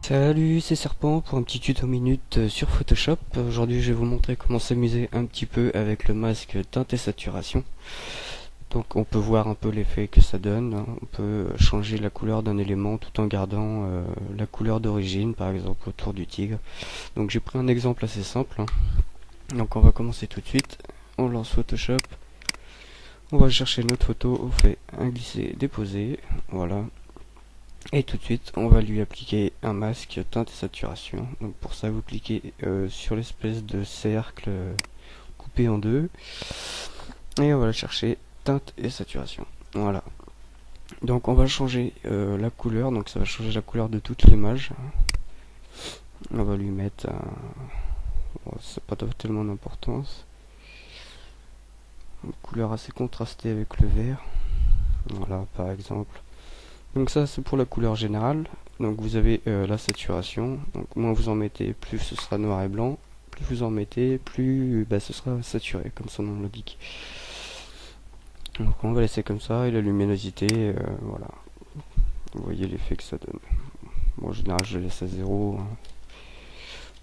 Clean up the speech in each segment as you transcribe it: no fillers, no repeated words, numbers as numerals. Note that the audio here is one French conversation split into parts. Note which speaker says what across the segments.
Speaker 1: Salut, c'est Serpent pour un petit tuto minute sur Photoshop. Aujourd'hui, je vais vous montrer comment s'amuser un petit peu avec le masque teinte et saturation. Donc, on peut voir un peu l'effet que ça donne. On peut changer la couleur d'un élément tout en gardant la couleur d'origine, par exemple autour du tigre. Donc, j'ai pris un exemple assez simple. Donc, on va commencer tout de suite. On lance Photoshop. On va chercher notre photo. On fait un glisser-déposer. Voilà. Et tout de suite, on va lui appliquer un masque teinte et saturation. Donc pour ça, vous cliquez sur l'espèce de cercle coupé en deux. Et on va chercher teinte et saturation. Voilà. Donc on va changer la couleur. Donc ça va changer la couleur de toute l'image. On va lui mettre un... Bon, ça n'a pas tellement d'importance. Une couleur assez contrastée avec le vert. Voilà, par exemple. Donc ça c'est pour la couleur générale. Donc vous avez la saturation. Donc moins vous en mettez, plus ce sera noir et blanc. Plus vous en mettez, plus ce sera saturé, comme son nom l'indique. Donc on va laisser comme ça. Et la luminosité, voilà. Vous voyez l'effet que ça donne. Bon, en général je laisse à 0.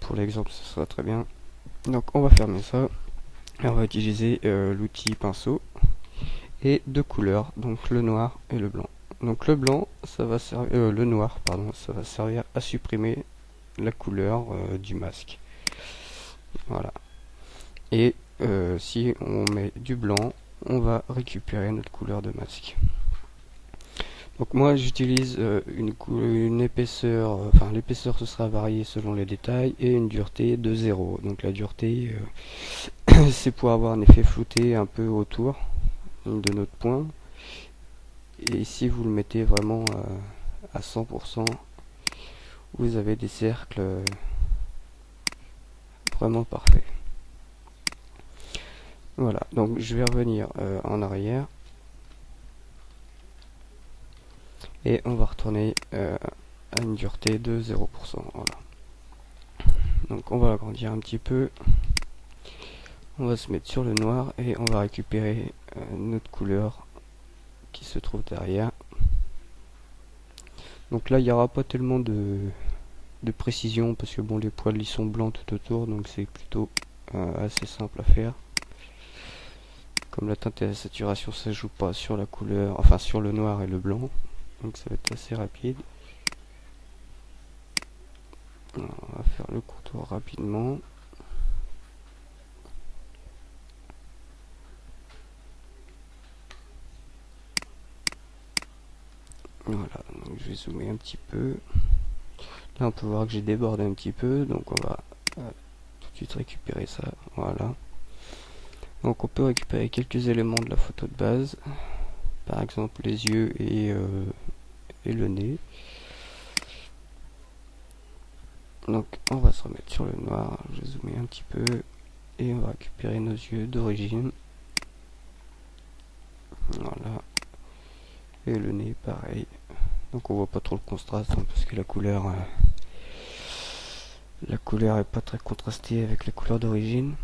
Speaker 1: Pour l'exemple ce sera très bien. Donc on va fermer ça. Et on va utiliser l'outil pinceau. Et deux couleurs, donc le noir et le blanc. Donc le blanc, ça va servir, le noir, pardon, ça va servir à supprimer la couleur du masque. Voilà. Et si on met du blanc, on va récupérer notre couleur de masque. Donc moi j'utilise une épaisseur, enfin l'épaisseur ce sera variée selon les détails, et une dureté de 0. Donc la dureté, c'est pour avoir un effet flouté un peu autour de notre point. Et si vous le mettez vraiment à 100%, vous avez des cercles vraiment parfaits. Voilà, donc je vais revenir en arrière. Et on va retourner à une dureté de 0%. Voilà. Donc on va agrandir un petit peu. On va se mettre sur le noir et on va récupérer notre couleur qui se trouve derrière. Donc là il n'y aura pas tellement de précision parce que bon, les poils ils sont blancs tout autour, donc c'est plutôt assez simple à faire. Comme la teinte et la saturation ça joue pas sur la couleur, enfin sur le noir et le blanc, donc ça va être assez rapide. On va faire le contour rapidement. Voilà, donc je vais zoomer un petit peu. Là on peut voir que j'ai débordé un petit peu, donc on va tout de suite récupérer ça. Voilà. Donc on peut récupérer quelques éléments de la photo de base, par exemple les yeux et le nez. Donc on va se remettre sur le noir, je vais zoomer un petit peu, et on va récupérer nos yeux d'origine. Voilà. Et le nez pareil. Donc on voit pas trop le contraste parce que la couleur est pas très contrastée avec la couleur d'origine.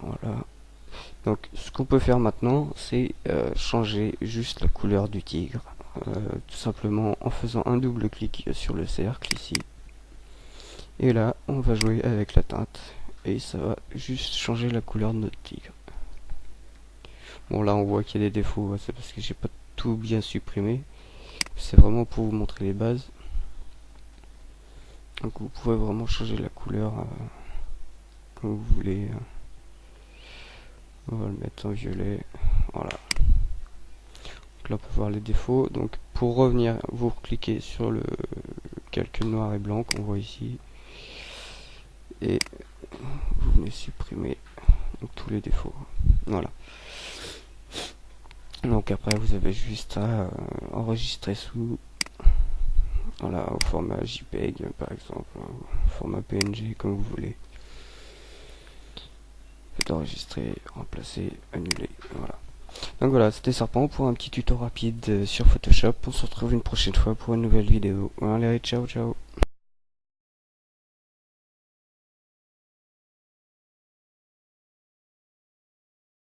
Speaker 1: Voilà. Donc ce qu'on peut faire maintenant, c'est changer juste la couleur du tigre. Tout simplement en faisant un double clic sur le cercle ici. Et là, on va jouer avec la teinte. Et ça va juste changer la couleur de notre tigre. Bon là on voit qu'il y a des défauts, c'est parce que j'ai pas tout bien supprimé. C'est vraiment pour vous montrer les bases. Donc vous pouvez vraiment changer la couleur comme vous voulez. On va le mettre en violet. Voilà. Donc là on peut voir les défauts. Donc pour revenir, vous cliquez sur le calcul noir et blanc qu'on voit ici. Et vous venez supprimer donc, tous les défauts. Voilà. Donc après vous avez juste à enregistrer sous, voilà, au format JPEG par exemple, au format PNG comme vous voulez. Faites enregistrer, remplacer, annuler, voilà. Donc voilà, c'était Serpent pour un petit tuto rapide sur Photoshop. On se retrouve une prochaine fois pour une nouvelle vidéo. Allez, ciao ciao.